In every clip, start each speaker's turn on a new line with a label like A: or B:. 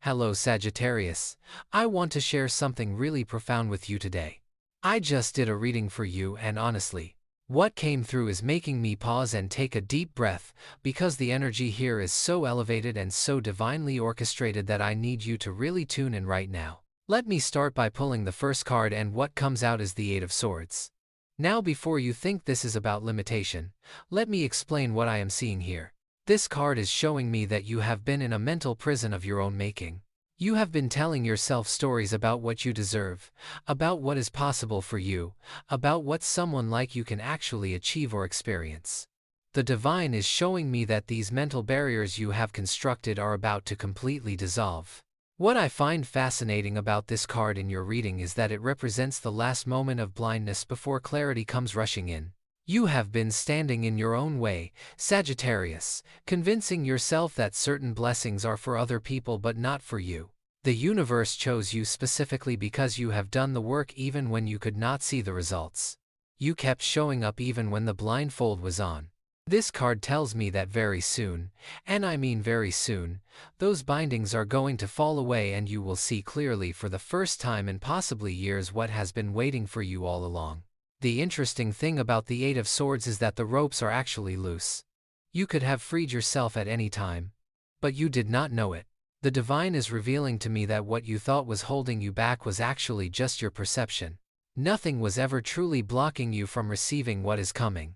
A: Hello Sagittarius, I want to share something really profound with you today. I just did a reading for you and honestly, what came through is making me pause and take a deep breath because the energy here is so elevated and so divinely orchestrated that I need you to really tune in right now. Let me start by pulling the first card and what comes out is the Eight of Swords. Now before you think this is about limitation, let me explain what I am seeing here. This card is showing me that you have been in a mental prison of your own making. You have been telling yourself stories about what you deserve, about what is possible for you, about what someone like you can actually achieve or experience. The divine is showing me that these mental barriers you have constructed are about to completely dissolve. What I find fascinating about this card in your reading is that it represents the last moment of blindness before clarity comes rushing in. You have been standing in your own way, Sagittarius, convincing yourself that certain blessings are for other people but not for you. The universe chose you specifically because you have done the work even when you could not see the results. You kept showing up even when the blindfold was on. This card tells me that very soon, and I mean very soon, those bindings are going to fall away and you will see clearly for the first time in possibly years what has been waiting for you all along. The interesting thing about the Eight of Swords is that the ropes are actually loose. You could have freed yourself at any time, but you did not know it. The divine is revealing to me that what you thought was holding you back was actually just your perception. Nothing was ever truly blocking you from receiving what is coming.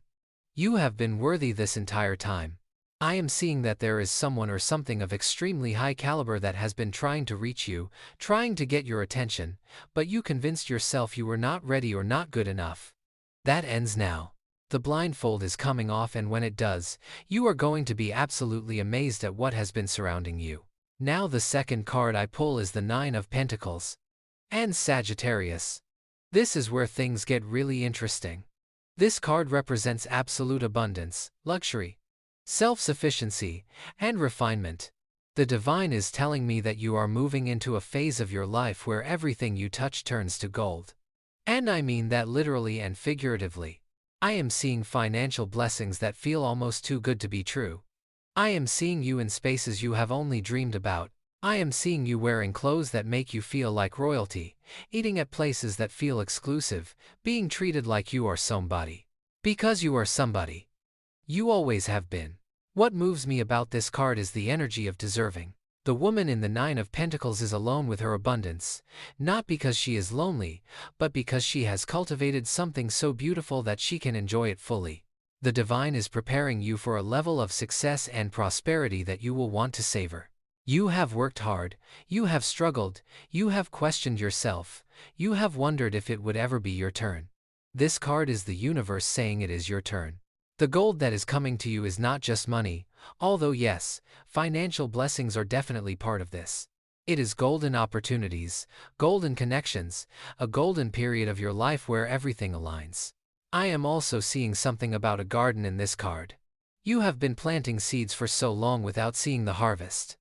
A: You have been worthy this entire time. I am seeing that there is someone or something of extremely high caliber that has been trying to reach you, trying to get your attention, but you convinced yourself you were not ready or not good enough. That ends now. The blindfold is coming off, and when it does, you are going to be absolutely amazed at what has been surrounding you. Now the second card I pull is the Nine of Pentacles. And Sagittarius. This is where things get really interesting. This card represents absolute abundance, luxury, self-sufficiency, and refinement. The divine is telling me that you are moving into a phase of your life where everything you touch turns to gold. And I mean that literally and figuratively. I am seeing financial blessings that feel almost too good to be true. I am seeing you in spaces you have only dreamed about. I am seeing you wearing clothes that make you feel like royalty, eating at places that feel exclusive, being treated like you are somebody. Because you are somebody. You always have been. What moves me about this card is the energy of deserving. The woman in the Nine of Pentacles is alone with her abundance, not because she is lonely, but because she has cultivated something so beautiful that she can enjoy it fully. The divine is preparing you for a level of success and prosperity that you will want to savor. You have worked hard, you have struggled, you have questioned yourself, you have wondered if it would ever be your turn. This card is the universe saying it is your turn. The gold that is coming to you is not just money, although yes, financial blessings are definitely part of this. It is golden opportunities, golden connections, a golden period of your life where everything aligns. I am also seeing something about a garden in this card. You have been planting seeds for so long without seeing the harvest.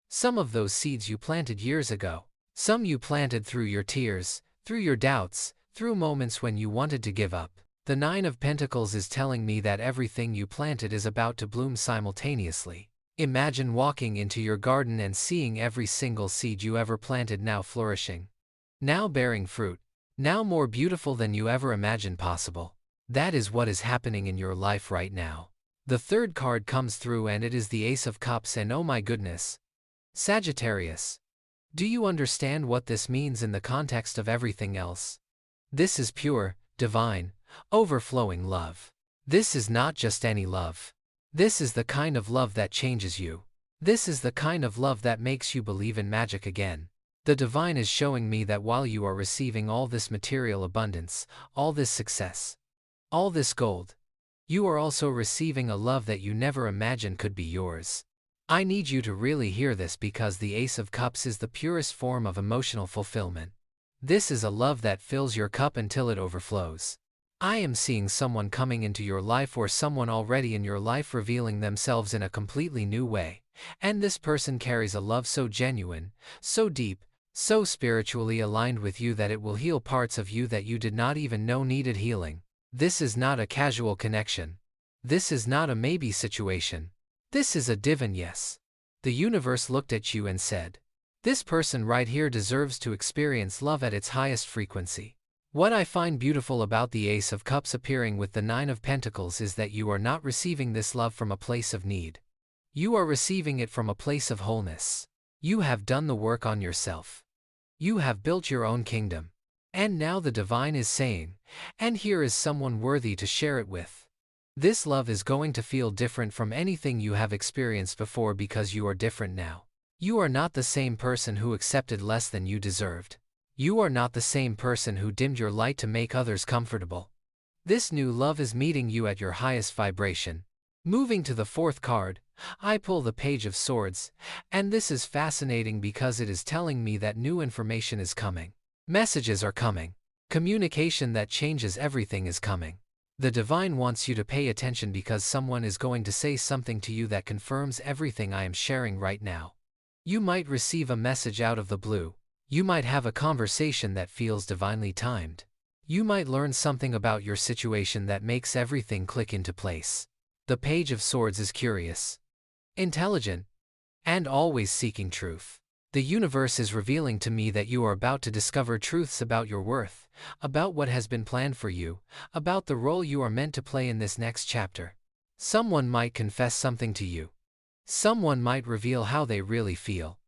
A: Some of those seeds you planted years ago. Some you planted through your tears, through your doubts, through moments when you wanted to give up. The Nine of Pentacles is telling me that everything you planted is about to bloom simultaneously. Imagine walking into your garden and seeing every single seed you ever planted now flourishing. Now bearing fruit. Now more beautiful than you ever imagined possible. That is what is happening in your life right now. The third card comes through and it is the Ace of Cups, and oh my goodness. Sagittarius. Do you understand what this means in the context of everything else? This is pure, divine, overflowing love. This is not just any love. This is the kind of love that changes you. This is the kind of love that makes you believe in magic again. The divine is showing me that while you are receiving all this material abundance, all this success, all this gold, you are also receiving a love that you never imagined could be yours. I need you to really hear this because the Ace of Cups is the purest form of emotional fulfillment. This is a love that fills your cup until it overflows. I am seeing someone coming into your life or someone already in your life revealing themselves in a completely new way. And this person carries a love so genuine, so deep, so spiritually aligned with you that it will heal parts of you that you did not even know needed healing. This is not a casual connection. This is not a maybe situation. This is a divine yes. The universe looked at you and said, This person right here deserves to experience love at its highest frequency. What I find beautiful about the Ace of Cups appearing with the Nine of Pentacles is that you are not receiving this love from a place of need. You are receiving it from a place of wholeness. You have done the work on yourself. You have built your own kingdom. And now the divine is saying, and here is someone worthy to share it with. This love is going to feel different from anything you have experienced before because you are different now. You are not the same person who accepted less than you deserved. You are not the same person who dimmed your light to make others comfortable. This new love is meeting you at your highest vibration. Moving to the fourth card, I pull the Page of Swords, and this is fascinating because it is telling me that new information is coming. Messages are coming. Communication that changes everything is coming. The divine wants you to pay attention because someone is going to say something to you that confirms everything I am sharing right now. You might receive a message out of the blue. You might have a conversation that feels divinely timed. You might learn something about your situation that makes everything click into place. The Page of Swords is curious, intelligent, and always seeking truth. The universe is revealing to me that you are about to discover truths about your worth, about what has been planned for you, about the role you are meant to play in this next chapter. Someone might confess something to you. Someone might reveal how they really feel.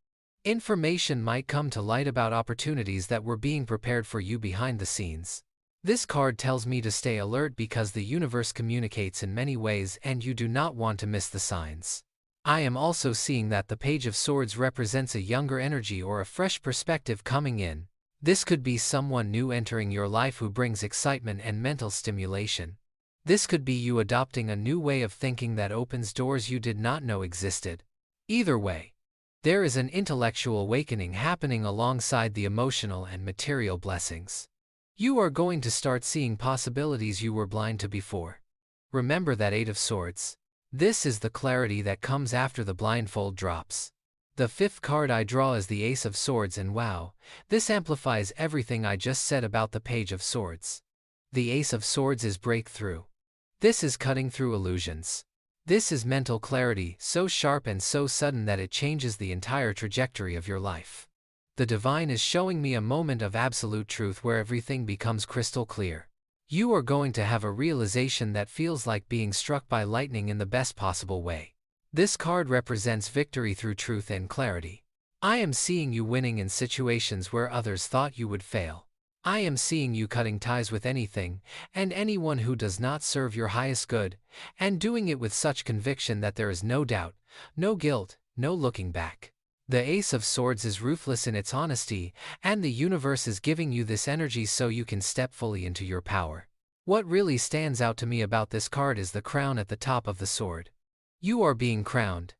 A: Information might come to light about opportunities that were being prepared for you behind the scenes. This card tells me to stay alert because the universe communicates in many ways and you do not want to miss the signs. I am also seeing that the Page of Swords represents a younger energy or a fresh perspective coming in. This could be someone new entering your life who brings excitement and mental stimulation. This could be you adopting a new way of thinking that opens doors you did not know existed. Either way, there is an intellectual awakening happening alongside the emotional and material blessings. You are going to start seeing possibilities you were blind to before. Remember that Eight of Swords. This is the clarity that comes after the blindfold drops. The fifth card I draw is the Ace of Swords, and wow, this amplifies everything I just said about the Page of Swords. The Ace of Swords is breakthrough. This is cutting through illusions. This is mental clarity, so sharp and so sudden that it changes the entire trajectory of your life. The divine is showing me a moment of absolute truth where everything becomes crystal clear. You are going to have a realization that feels like being struck by lightning in the best possible way. This card represents victory through truth and clarity. I am seeing you winning in situations where others thought you would fail. I am seeing you cutting ties with anything and anyone who does not serve your highest good, and doing it with such conviction that there is no doubt, no guilt, no looking back. The Ace of Swords is ruthless in its honesty, and the universe is giving you this energy so you can step fully into your power. What really stands out to me about this card is the crown at the top of the sword. You are being crowned,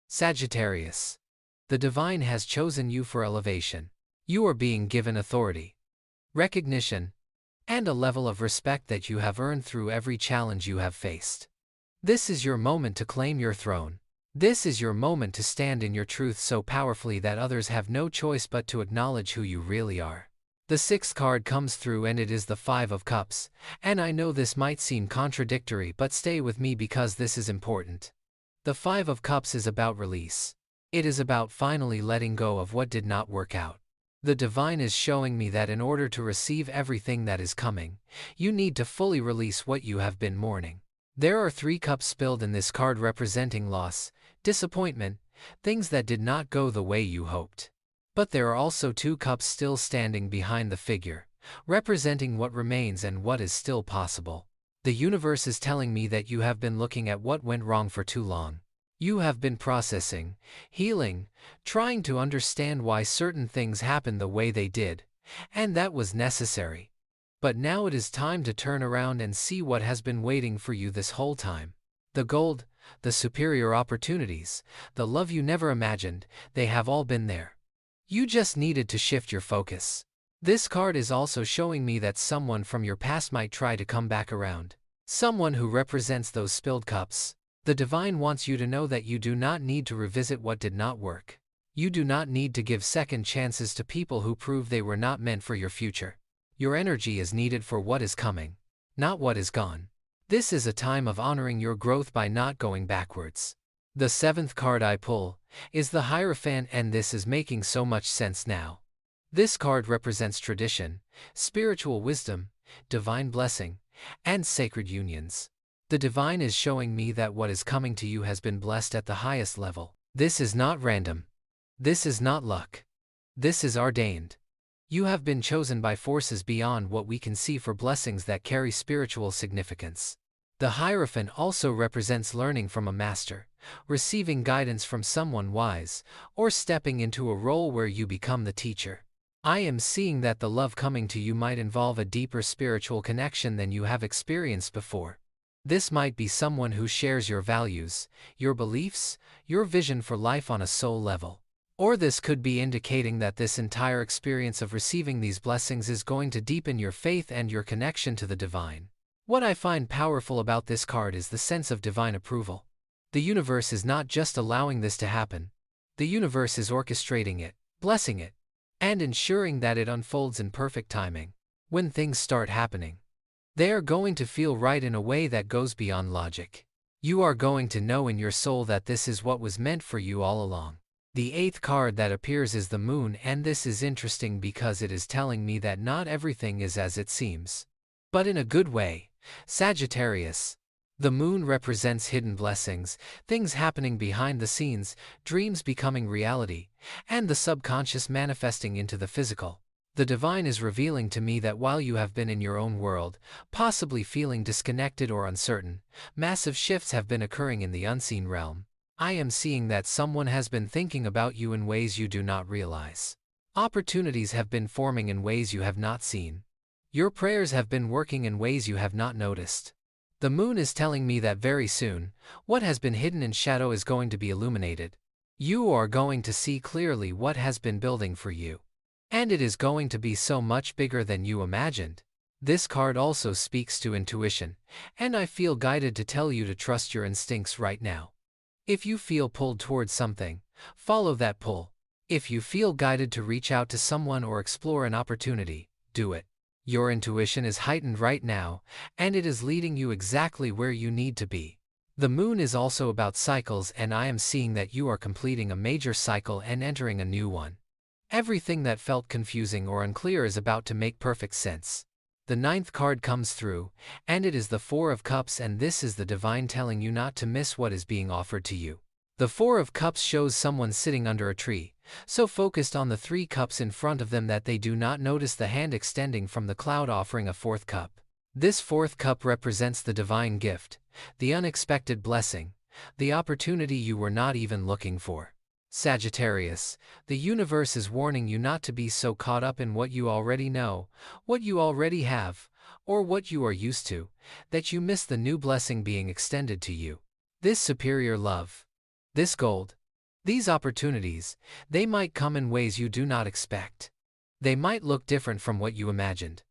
A: Sagittarius. The divine has chosen you for elevation. You are being given authority, recognition, and a level of respect that you have earned through every challenge you have faced. This is your moment to claim your throne. This is your moment to stand in your truth so powerfully that others have no choice but to acknowledge who you really are. The sixth card comes through and it is the Five of Cups, and I know this might seem contradictory, but stay with me because this is important. The Five of Cups is about release. It is about finally letting go of what did not work out. The divine is showing me that in order to receive everything that is coming, you need to fully release what you have been mourning. There are 3 cups spilled in this card representing loss, disappointment, things that did not go the way you hoped. But there are also 2 cups still standing behind the figure, representing what remains and what is still possible. The universe is telling me that you have been looking at what went wrong for too long. You have been processing, healing, trying to understand why certain things happened the way they did, and that was necessary. But now it is time to turn around and see what has been waiting for you this whole time. The gold, the superior opportunities, the love you never imagined, they have all been there. You just needed to shift your focus. This card is also showing me that someone from your past might try to come back around. Someone who represents those spilled cups. The divine wants you to know that you do not need to revisit what did not work. You do not need to give second chances to people who prove they were not meant for your future. Your energy is needed for what is coming, not what is gone. This is a time of honoring your growth by not going backwards. The seventh card I pull is the Hierophant, and this is making so much sense now. This card represents tradition, spiritual wisdom, divine blessing, and sacred unions. The divine is showing me that what is coming to you has been blessed at the highest level. This is not random. This is not luck. This is ordained. You have been chosen by forces beyond what we can see for blessings that carry spiritual significance. The Hierophant also represents learning from a master, receiving guidance from someone wise, or stepping into a role where you become the teacher. I am seeing that the love coming to you might involve a deeper spiritual connection than you have experienced before. This might be someone who shares your values, your beliefs, your vision for life on a soul level. Or this could be indicating that this entire experience of receiving these blessings is going to deepen your faith and your connection to the divine. What I find powerful about this card is the sense of divine approval. The universe is not just allowing this to happen. The universe is orchestrating it, blessing it, and ensuring that it unfolds in perfect timing. When things start happening, they are going to feel right in a way that goes beyond logic. You are going to know in your soul that this is what was meant for you all along. The eighth card that appears is the Moon, and this is interesting because it is telling me that not everything is as it seems. But in a good way. Sagittarius. The Moon represents hidden blessings, things happening behind the scenes, dreams becoming reality, and the subconscious manifesting into the physical. The divine is revealing to me that while you have been in your own world, possibly feeling disconnected or uncertain, massive shifts have been occurring in the unseen realm. I am seeing that someone has been thinking about you in ways you do not realize. Opportunities have been forming in ways you have not seen. Your prayers have been working in ways you have not noticed. The Moon is telling me that very soon, what has been hidden in shadow is going to be illuminated. You are going to see clearly what has been building for you. And it is going to be so much bigger than you imagined. This card also speaks to intuition, and I feel guided to tell you to trust your instincts right now. If you feel pulled towards something, follow that pull. If you feel guided to reach out to someone or explore an opportunity, do it. Your intuition is heightened right now, and it is leading you exactly where you need to be. The Moon is also about cycles, and I am seeing that you are completing a major cycle and entering a new one. Everything that felt confusing or unclear is about to make perfect sense. The ninth card comes through, and it is the Four of Cups, and this is the divine telling you not to miss what is being offered to you. The Four of Cups shows someone sitting under a tree, so focused on the three cups in front of them that they do not notice the hand extending from the cloud offering a fourth cup. This fourth cup represents the divine gift, the unexpected blessing, the opportunity you were not even looking for. Sagittarius, the universe is warning you not to be so caught up in what you already know, what you already have, or what you are used to, that you miss the new blessing being extended to you. This superior love, this gold, these opportunities, they might come in ways you do not expect. They might look different from what you imagined,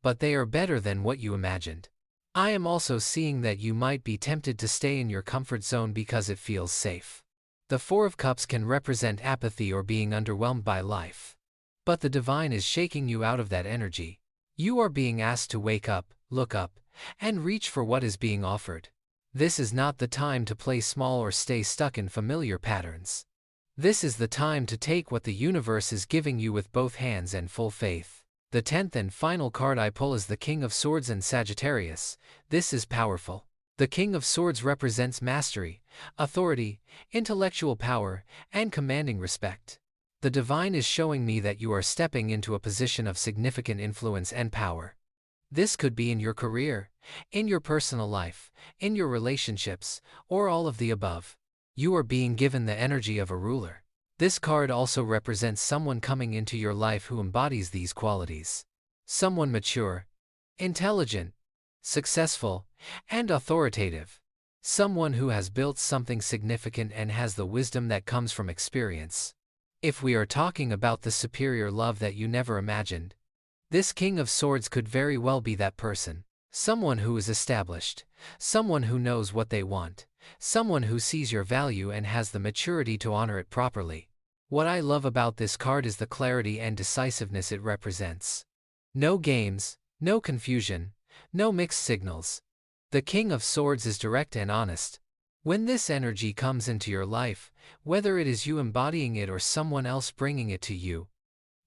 A: but they are better than what you imagined. I am also seeing that you might be tempted to stay in your comfort zone because it feels safe. The Four of Cups can represent apathy or being underwhelmed by life. But the divine is shaking you out of that energy. You are being asked to wake up, look up, and reach for what is being offered. This is not the time to play small or stay stuck in familiar patterns. This is the time to take what the universe is giving you with both hands and full faith. The 10th and final card I pull is the King of Swords and Sagittarius. This is powerful. The King of Swords represents mastery, authority, intellectual power, and commanding respect. The divine is showing me that you are stepping into a position of significant influence and power. This could be in your career, in your personal life, in your relationships, or all of the above. You are being given the energy of a ruler. This card also represents someone coming into your life who embodies these qualities. Someone mature, intelligent, successful, and authoritative. Someone who has built something significant and has the wisdom that comes from experience. If we are talking about the superior love that you never imagined, this King of Swords could very well be that person. Someone who is established, someone who knows what they want, someone who sees your value and has the maturity to honor it properly. What I love about this card is the clarity and decisiveness it represents. No games, no confusion, no mixed signals. The King of Swords is direct and honest. When this energy comes into your life, whether it is you embodying it or someone else bringing it to you,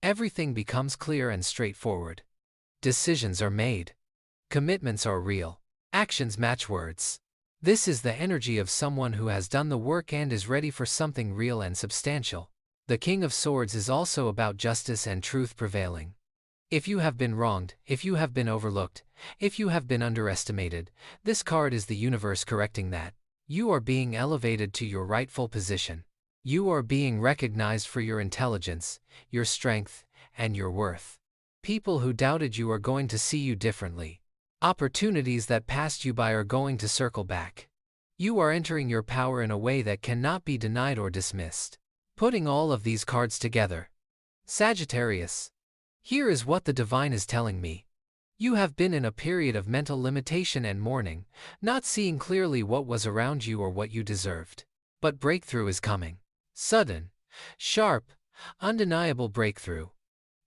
A: everything becomes clear and straightforward. Decisions are made. Commitments are real. Actions match words. This is the energy of someone who has done the work and is ready for something real and substantial. The King of Swords is also about justice and truth prevailing. If you have been wronged, if you have been overlooked, if you have been underestimated, this card is the universe correcting that. You are being elevated to your rightful position. You are being recognized for your intelligence, your strength, and your worth. People who doubted you are going to see you differently. Opportunities that passed you by are going to circle back. You are entering your power in a way that cannot be denied or dismissed. Putting all of these cards together. Sagittarius. Here is what the divine is telling me. You have been in a period of mental limitation and mourning, not seeing clearly what was around you or what you deserved. But breakthrough is coming. Sudden, sharp, undeniable breakthrough.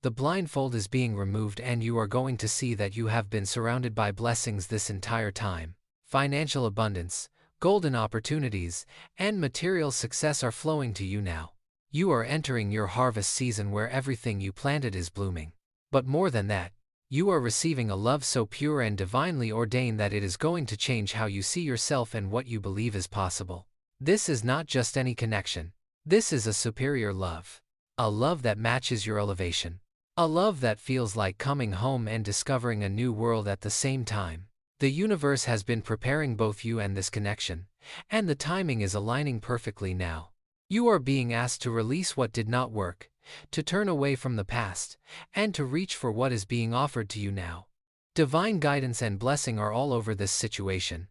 A: The blindfold is being removed and you are going to see that you have been surrounded by blessings this entire time. Financial abundance, golden opportunities, and material success are flowing to you now. You are entering your harvest season where everything you planted is blooming. But more than that, you are receiving a love so pure and divinely ordained that it is going to change how you see yourself and what you believe is possible. This is not just any connection. This is a superior love. A love that matches your elevation. A love that feels like coming home and discovering a new world at the same time. The universe has been preparing both you and this connection, and the timing is aligning perfectly now. You are being asked to release what did not work, to turn away from the past, and to reach for what is being offered to you now. Divine guidance and blessing are all over this situation.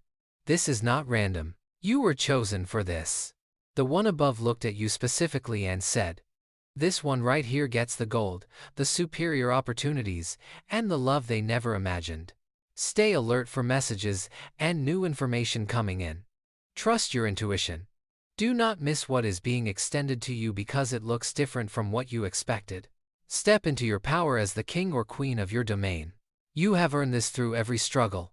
A: This is not random. You were chosen for this. The one above looked at you specifically and said, "This one right here gets the gold, the superior opportunities, and the love they never imagined." Stay alert for messages and new information coming in. Trust your intuition. Do not miss what is being extended to you because it looks different from what you expected. Step into your power as the king or queen of your domain. You have earned this through every struggle,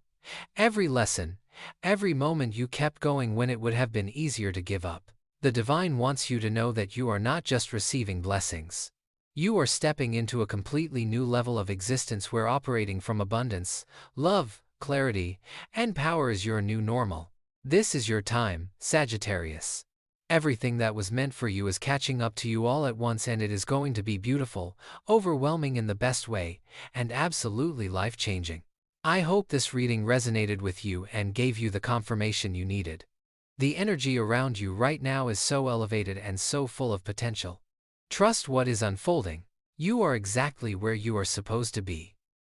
A: every lesson, every moment you kept going when it would have been easier to give up. The divine wants you to know that you are not just receiving blessings. You are stepping into a completely new level of existence where operating from abundance, love, clarity, and power is your new normal. This is your time, Sagittarius. Everything that was meant for you is catching up to you all at once, and it is going to be beautiful, overwhelming in the best way, and absolutely life-changing. I hope this reading resonated with you and gave you the confirmation you needed. The energy around you right now is so elevated and so full of potential. Trust what is unfolding. You are exactly where you are supposed to be.